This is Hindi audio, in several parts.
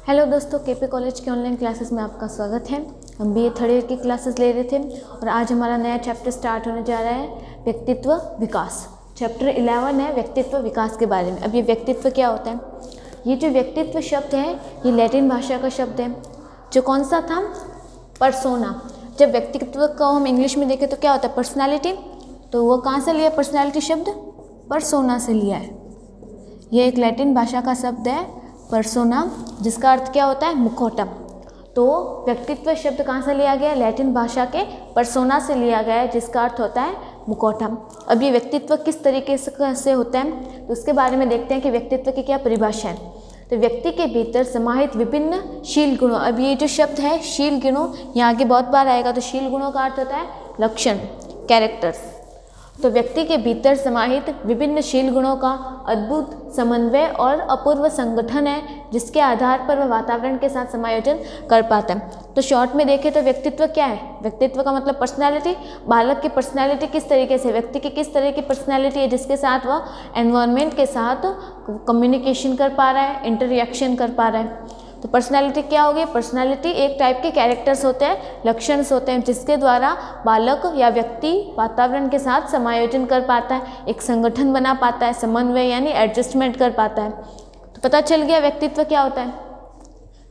हेलो दोस्तों, केपी कॉलेज के ऑनलाइन क्लासेस में आपका स्वागत है। हम बीए थर्ड ईयर की क्लासेस ले रहे थे और आज हमारा नया चैप्टर स्टार्ट होने जा रहा है व्यक्तित्व विकास। चैप्टर 11 है व्यक्तित्व विकास के बारे में। अब ये व्यक्तित्व क्या होता है? ये जो व्यक्तित्व शब्द है ये लैटिन भाषा का शब्द है जो कौन सा था? पर्सोना। जब व्यक्तित्व को हम इंग्लिश में देखें तो क्या होता है? पर्सनैलिटी। तो वो कहाँ से लिया पर्सनैलिटी शब्द? पर्सोना से लिया है। ये एक लैटिन भाषा का शब्द है पर्सोना, जिसका अर्थ क्या होता है? मुखौटा। तो व्यक्तित्व शब्द कहाँ से लिया गया? लैटिन भाषा के पर्सोना से लिया गया है, जिसका अर्थ होता है मुखौटा। अब ये व्यक्तित्व किस तरीके से होता है तो उसके बारे में देखते हैं कि व्यक्तित्व की क्या परिभाषा है। तो व्यक्ति के भीतर समाहित विभिन्न शील गुणों, अब ये जो शब्द है शील गुणों, यहाँ आगे बहुत बार आएगा। तो शील गुणों का अर्थ होता है लक्षण, कैरेक्टर्स। तो व्यक्ति के भीतर समाहित विभिन्न शील गुणों का अद्भुत समन्वय और अपूर्व संगठन है, जिसके आधार पर वह वातावरण के साथ समायोजन कर पाता है। तो शॉर्ट में देखें तो व्यक्तित्व क्या है? व्यक्तित्व का मतलब पर्सनैलिटी। बालक की पर्सनैलिटी किस तरीके से, व्यक्ति की किस तरह की पर्सनैलिटी है जिसके साथ वह एनवायरनमेंट के साथ कम्युनिकेशन कर पा रहा है, इंटरएक्शन कर पा रहा है। तो पर्सनैलिटी क्या होगी? पर्सनैलिटी एक टाइप के कैरेक्टर्स होते हैं, लक्षण होते हैं, जिसके द्वारा बालक या व्यक्ति वातावरण के साथ समायोजन कर पाता है, एक संगठन बना पाता है, समन्वय यानी एडजस्टमेंट कर पाता है। तो पता चल गया व्यक्तित्व क्या होता है।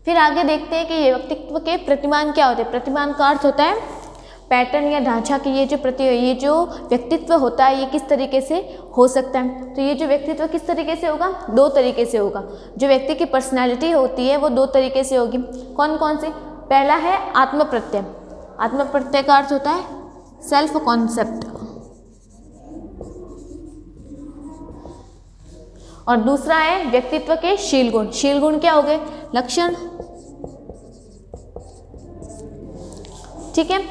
फिर आगे देखते हैं कि ये व्यक्तित्व के प्रतिमान क्या होते हैं। प्रतिमान का अर्थ होता है पैटर्न या ढांचा की ये जो व्यक्तित्व होता है ये किस तरीके से हो सकता है। तो ये जो व्यक्तित्व किस तरीके से होगा? दो तरीके से होगा। जो व्यक्ति की पर्सनैलिटी होती है वो दो तरीके से होगी। कौन कौन से? पहला है आत्म प्रत्यय। आत्म प्रत्यय का अर्थ होता है सेल्फ कॉन्सेप्ट। और दूसरा है व्यक्तित्व के शील गुण। शील गुण क्या हो गए? लक्षण। ठीक है।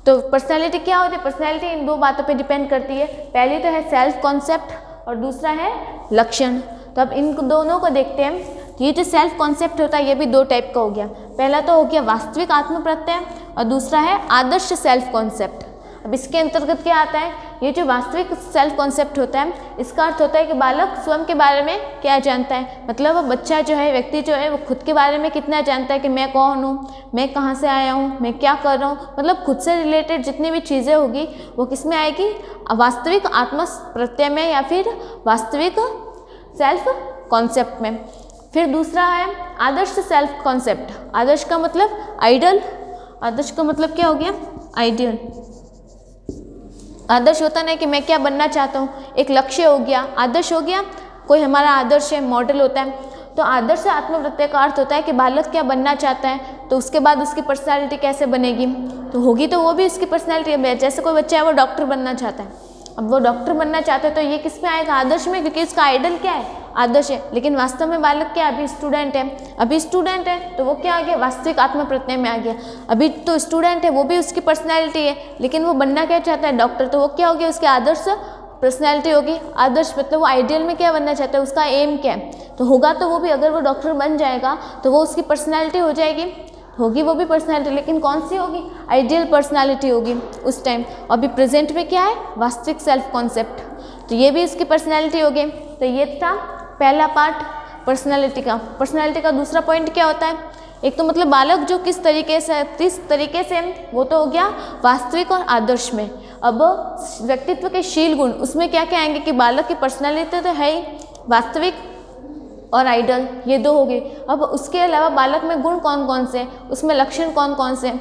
तो पर्सनैलिटी क्या होती है? पर्सनैलिटी इन दो बातों पे डिपेंड करती है। पहली तो है सेल्फ कॉन्सेप्ट और दूसरा है लक्षण। तो अब इन दोनों को देखते हैं। तो ये जो सेल्फ कॉन्सेप्ट होता है ये भी दो टाइप का हो गया। पहला तो हो गया वास्तविक आत्म प्रत्यय और दूसरा है आदर्श सेल्फ कॉन्सेप्ट। अब इसके अंतर्गत क्या आता है? ये जो वास्तविक सेल्फ कॉन्सेप्ट होता है इसका अर्थ होता है कि बालक स्वयं के बारे में क्या जानता है, मतलब वो बच्चा जो है, व्यक्ति जो है, वो खुद के बारे में कितना जानता है कि मैं कौन हूँ, मैं कहाँ से आया हूँ, मैं क्या कर रहा हूँ। मतलब खुद से रिलेटेड जितनी भी चीज़ें होगी वो किस में आएगी? वास्तविक आत्म प्रत्यय में या फिर वास्तविक सेल्फ कॉन्सेप्ट में। फिर दूसरा है आदर्श सेल्फ कॉन्सेप्ट। आदर्श का मतलब आइडल। आदर्श का मतलब क्या हो गया? आइडियल। आदर्श होता नहीं कि मैं क्या बनना चाहता हूँ, एक लक्ष्य हो गया, आदर्श हो गया, कोई हमारा आदर्श है, मॉडल होता है। तो आदर्श आत्म प्रत्यय का अर्थ होता है कि बालक क्या बनना चाहता है, तो उसके बाद उसकी पर्सनैलिटी कैसे बनेगी। तो होगी तो वो भी उसकी पर्सनैलिटी है। जैसे कोई बच्चा है वो डॉक्टर बनना चाहता है, अब वो डॉक्टर बनना चाहता है तो ये किस में आएगा? आदर्श में, क्योंकि इसका आइडल क्या है? आदर्श है। लेकिन वास्तव में बालक क्या? अभी स्टूडेंट है, तो वो क्या आ गया? वास्तविक आत्म प्रत्यय में आ गया। अभी तो स्टूडेंट है, वो भी उसकी पर्सनैलिटी है, लेकिन वो बनना क्या चाहता है? डॉक्टर। तो वो क्या हो गया? उसकी आदर्श पर्सनैलिटी होगी। आदर्श मतलब वो आइडियल में क्या बनना चाहता है, उसका एम क्या है। तो होगा तो वो भी, अगर वो डॉक्टर बन जाएगा तो वो उसकी पर्सनैलिटी हो जाएगी, होगी वो भी पर्सनैलिटी, लेकिन कौन सी होगी? आइडियल पर्सनैलिटी होगी उस टाइम। अभी प्रेजेंट में क्या है? वास्तविक सेल्फ कॉन्सेप्ट। तो ये भी उसकी पर्सनैलिटी होगी। तो ये था पहला पार्ट पर्सनैलिटी का। पर्सनैलिटी का दूसरा पॉइंट क्या होता है? एक तो मतलब बालक जो किस तरीके से वो तो हो गया वास्तविक और आदर्श में। अब व्यक्तित्व के शील गुण, उसमें क्या क्या आएंगे कि बालक की पर्सनैलिटी तो है ही, वास्तविक और आइडल, ये दो हो गए। अब उसके अलावा बालक में गुण कौन कौन से, उसमें लक्षण कौन कौन से?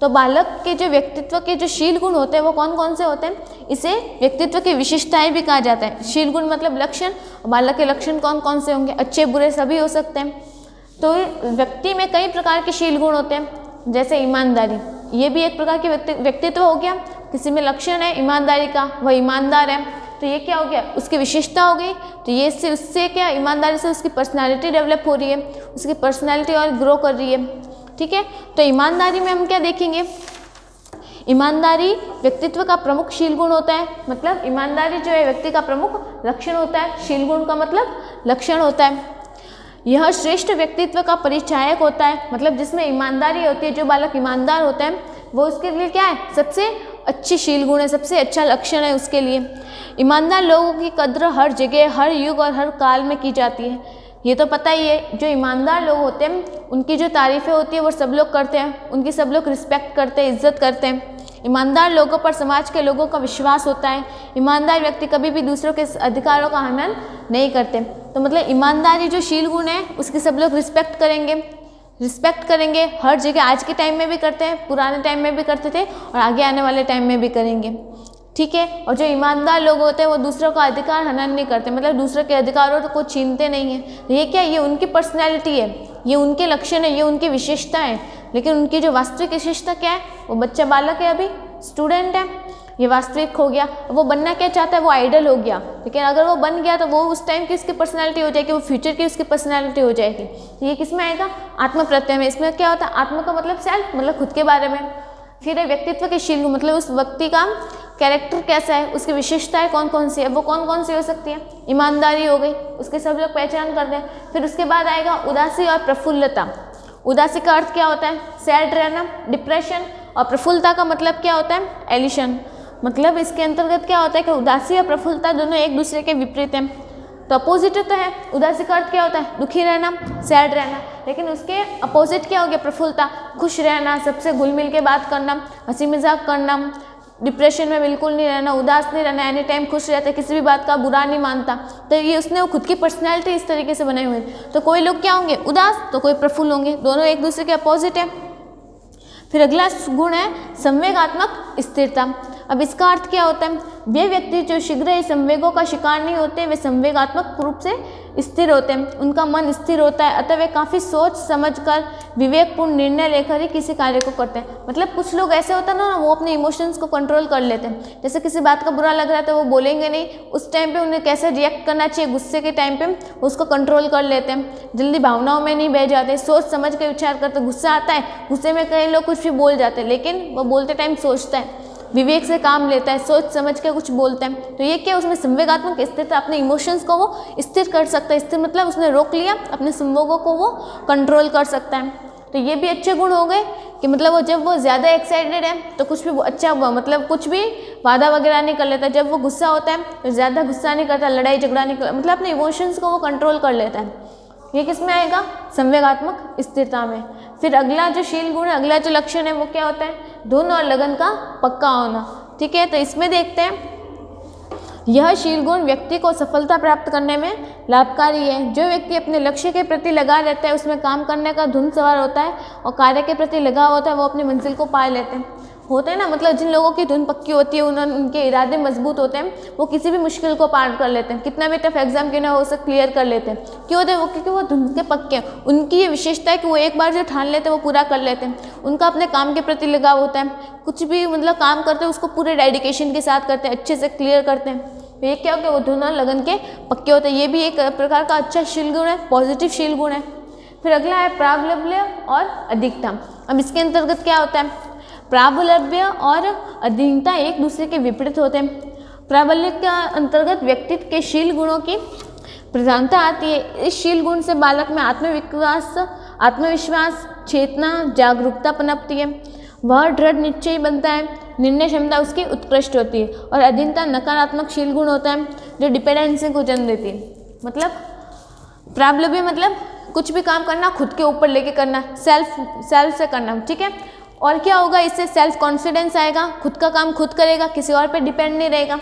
तो बालक के जो व्यक्तित्व के जो शील गुण होते हैं वो कौन कौन से होते हैं? इसे व्यक्तित्व की विशेषताएं भी कहा जाता है। शील गुण मतलब लक्षण। बालक के लक्षण कौन कौन से होंगे? अच्छे बुरे सभी हो सकते हैं। तो व्यक्ति में कई प्रकार के शील गुण होते हैं, जैसे ईमानदारी, ये भी एक प्रकार के व्यक्तित्व हो गया। किसी में लक्षण है ईमानदारी का, वह ईमानदार है, तो ये क्या हो गया? उसकी विशेषता हो गई। तो ये उससे क्या, ईमानदारी से उसकी पर्सनैलिटी डेवलप हो रही है, उसकी पर्सनैलिटी और ग्रो कर रही है। ठीक है। तो ईमानदारी में हम क्या देखेंगे? ईमानदारी व्यक्तित्व का प्रमुख शील गुण होता है, मतलब ईमानदारी जो है व्यक्ति का प्रमुख लक्षण होता है। शील गुण का मतलब लक्षण होता है। यह श्रेष्ठ व्यक्तित्व का परिचायक होता है, मतलब जिसमें ईमानदारी होती है, जो बालक ईमानदार होता है वो उसके लिए क्या है? सबसे अच्छी शील गुण है, सबसे अच्छा लक्षण है उसके लिए। ईमानदार लोगों की कद्र हर जगह, हर युग और हर काल में की जाती है। ये तो पता ही है, जो ईमानदार लोग होते हैं उनकी जो तारीफ़ें होती है वो सब लोग करते हैं, उनकी सब लोग रिस्पेक्ट करते हैं, इज्जत करते हैं। ईमानदार लोगों पर समाज के लोगों का विश्वास होता है। ईमानदार व्यक्ति कभी भी दूसरों के अधिकारों का हनन नहीं करते। तो मतलब ईमानदारी जो शील गुण है उसकी सब लोग रिस्पेक्ट करेंगे हर जगह। आज के टाइम में भी करते हैं, पुराने टाइम में भी करते थे और आगे आने वाले टाइम में भी करेंगे, ठीक है। और जो ईमानदार लोग होते हैं वो दूसरों का अधिकार हनन नहीं करते, मतलब दूसरों के अधिकारों को छीनते नहीं हैं। ये क्या, ये उनकी पर्सनैलिटी है, ये उनके लक्षण है, ये उनकी विशेषता है। लेकिन उनकी जो वास्तविक विशेषता क्या है, वो बच्चा बालक है, अभी स्टूडेंट है, ये वास्तविक हो गया। वो बनना क्या चाहता है, वो आइडल हो गया। लेकिन अगर वो बन गया तो वो उस टाइम की उसकी पर्सनैलिटी हो जाएगी, वो फ्यूचर की उसकी पर्सनैलिटी हो जाएगी। तो ये किस में आएगा, आत्म प्रत्यय में। इसमें क्या होता है, आत्म का मतलब सेल्फ, मतलब खुद के बारे में। फिर है व्यक्तित्व के शील, मतलब उस व्यक्ति का कैरेक्टर कैसा है, उसकी विशेषताएं कौन कौन सी है, वो कौन कौन सी हो सकती है। ईमानदारी हो गई, उसके सब लोग पहचान करते हैं। फिर उसके बाद आएगा उदासी और प्रफुल्लता। उदासी का अर्थ क्या होता है, सैड रहना, डिप्रेशन। और प्रफुल्लता का मतलब क्या होता है, एलिशन। मतलब इसके अंतर्गत क्या होता है कि उदासी और प्रफुल्लता दोनों एक दूसरे के विपरीत हैं, तो अपोजिट तो है। उदासी का अर्थ क्या होता है, दुखी रहना, सैड रहना। लेकिन उसके अपोजिट क्या हो गया, प्रफुल्लता, खुश रहना, सबसे घुल मिल के बात करना, हंसी मजाक करना, डिप्रेशन में बिल्कुल नहीं रहना, उदास नहीं रहना, एनी टाइम खुश रहता है, किसी भी बात का बुरा नहीं मानता। तो ये उसने वो खुद की पर्सनैलिटी इस तरीके से बनाई हुई है। तो कोई लोग क्या होंगे, उदास, तो कोई प्रफुल्ल होंगे, दोनों एक दूसरे के अपोजिट है। फिर अगला गुण है संवेगात्मक स्थिरता। अब इसका अर्थ क्या होता है, वे व्यक्ति जो शीघ्र ही संवेगों का शिकार नहीं होते, वे संवेगात्मक रूप से स्थिर होते हैं, उनका मन स्थिर होता है, अतः वे काफ़ी सोच समझकर विवेकपूर्ण निर्णय लेकर ही किसी कार्य को करते हैं। मतलब कुछ लोग ऐसे होते हैं ना, वो अपने इमोशंस को कंट्रोल कर लेते हैं। जैसे किसी बात का बुरा लग रहा है तो वो बोलेंगे नहीं, उस टाइम पे उन्हें कैसे रिएक्ट करना चाहिए, गुस्से के टाइम पे उसको कंट्रोल कर लेते हैं, जल्दी भावनाओं में नहीं बह जाते, सोच समझ के विचार करते। गुस्सा आता है, गुस्से में कई लोग कुछ भी बोल जाते हैं, लेकिन वो बोलते टाइम सोचता है, विवेक से काम लेता है, सोच समझ के कुछ बोलते हैं। तो ये क्या, उसमें संवेगात्मक स्थिरता, अपने इमोशंस को वो स्थिर कर सकता है। स्थिर मतलब उसने रोक लिया, अपने संवेगों को वो कंट्रोल कर सकता है। तो ये भी अच्छे गुण हो गए कि मतलब वो जब वो ज़्यादा एक्साइटेड है तो कुछ भी अच्छा मतलब कुछ भी वादा वगैरह नहीं कर लेता। जब वो गुस्सा होता है तो ज़्यादा गुस्सा नहीं करता, लड़ाई झगड़ा नहीं करता, मतलब अपने इमोशंस को वो कंट्रोल कर लेता है। ये किस में आएगा, संवेगात्मक स्थिरता में। फिर अगला जो शील गुण है, अगला जो लक्षण है वो क्या होता है, धुन और लगन का पक्का होना, ठीक है। तो इसमें देखते हैं, यह शील गुण व्यक्ति को सफलता प्राप्त करने में लाभकारी है। जो व्यक्ति अपने लक्ष्य के प्रति लगा रहता है, उसमें काम करने का धुन सवार होता है और कार्य के प्रति लगा होता है, वो अपनी मंजिल को पा लेते हैं। होते हैं ना, मतलब जिन लोगों की धुन पक्की होती है, उनके इरादे मजबूत होते हैं, वो किसी भी मुश्किल को पार कर लेते हैं, कितना भी टफ एग्जाम क्यों ना हो उसे क्लियर कर लेते हैं। क्यों होते हैं वो, क्योंकि वो धुन के पक्के हैं। उनकी ये विशेषता है कि वो एक बार जो ठान लेते हैं वो पूरा कर लेते हैं। उनका अपने काम के प्रति लगाव होता है, कुछ भी मतलब काम करते हैं उसको पूरे डेडिकेशन के साथ करते हैं, अच्छे से क्लियर करते हैं। ये क्या हो गया, वो धुन और लगन के पक्के होते हैं। ये भी एक प्रकार का अच्छा शील गुण है, पॉजिटिव शील गुण है। फिर अगला है प्राबल्य और अधिकता। अब इसके अंतर्गत क्या होता है, प्राबल्य और अधीनता एक दूसरे के विपरीत होते हैं। प्राबल्य के अंतर्गत व्यक्तित्व के शील गुणों की प्रधानता आती है। इस शील गुण से बालक में आत्मविश्वास, चेतना, जागरूकता पनपती है। वह दृढ़ निश्चयी बनता है, निर्णय क्षमता उसकी उत्कृष्ट होती है। और अधीनता नकारात्मक शील गुण होता है जो डिपेंडेंसी को जन्म देती है। मतलब प्राबल्य मतलब कुछ भी काम करना खुद के ऊपर लेके करना, सेल्फ से करना, ठीक है। और क्या होगा, इससे सेल्फ कॉन्फिडेंस आएगा, खुद का काम खुद करेगा, किसी और पे डिपेंड नहीं रहेगा,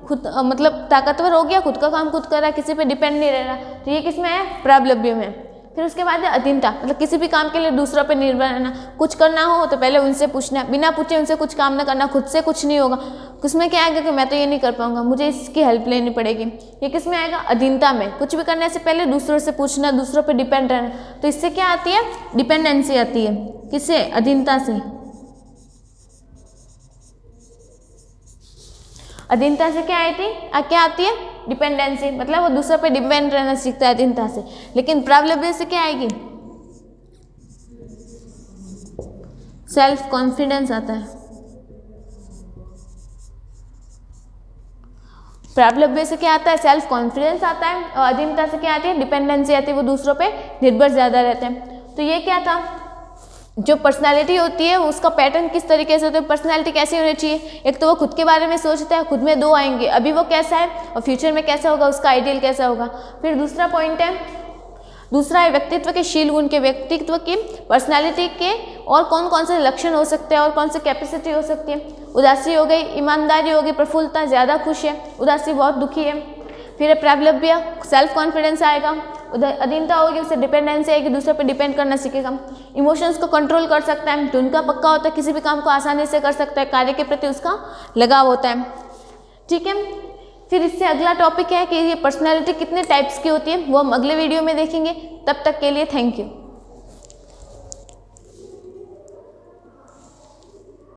खुद मतलब ताकतवर हो गया, खुद का काम खुद कर रहा है, किसी पे डिपेंड नहीं रह रहा। तो ये किस में है, प्राबल्य में। फिर उसके बाद है अधीनता, मतलब किसी भी काम के लिए दूसरों पे निर्भर रहना, कुछ करना हो तो पहले उनसे पूछना, बिना पूछे उनसे कुछ काम ना करना, खुद से कुछ नहीं होगा। उसमें क्या आएगा कि मैं तो ये नहीं कर पाऊंगा, मुझे इसकी हेल्प लेनी पड़ेगी। ये किस में आएगा, अधीनता में। कुछ भी करने से पहले दूसरों से पूछना, दूसरों पे डिपेंड रहना। तो इससे क्या आती है, डिपेंडेंसी आती है। किससे, अधीनता से। अधीनता से क्या आती है, डिपेंडेंसी, मतलब वो दूसरों पे डिपेंड रहना सीखता है अधीनता से। लेकिन प्राबल्य से क्या आएगी, सेल्फ कॉन्फिडेंस आता है। प्राबल्य से क्या आता है, सेल्फ कॉन्फिडेंस आता है। और अधीनता से क्या आती है, डिपेंडेंसी आती है, वो दूसरों पे निर्भर ज़्यादा रहते हैं। तो ये क्या था, जो पर्सनालिटी होती है उसका पैटर्न किस तरीके से होता है, पर्सनालिटी कैसी होनी चाहिए। एक तो वो खुद के बारे में सोचता है, खुद में दो आएंगे, अभी वो कैसा है और फ्यूचर में कैसा होगा, उसका आइडियल कैसा होगा। फिर दूसरा पॉइंट है दूसरा है व्यक्तित्व के शील गुण के, व्यक्तित्व की पर्सनैलिटी के और कौन कौन से लक्षण हो सकते हैं और कौन सी कैपेसिटी हो सकती है। उदासी हो गई, ईमानदारी हो गई, प्रफुल्लता, ज़्यादा खुश है, उदासी बहुत दुखी है। फिर है प्रागल्भ्य, सेल्फ कॉन्फिडेंस आएगा। अधीनता होगी, उससे डिपेंडेंसी आएगी, दूसरे पर डिपेंड करना सीखेगा। इमोशंस को कंट्रोल कर सकता है, तो उनका पक्का होता है, किसी भी काम को आसानी से कर सकता है, कार्य के प्रति उसका लगाव होता है। ठीक है, फिर इससे अगला टॉपिक है कि ये पर्सनैलिटी कितने टाइप्स की होती है, वो हम अगले वीडियो में देखेंगे। तब तक के लिए थैंक यू।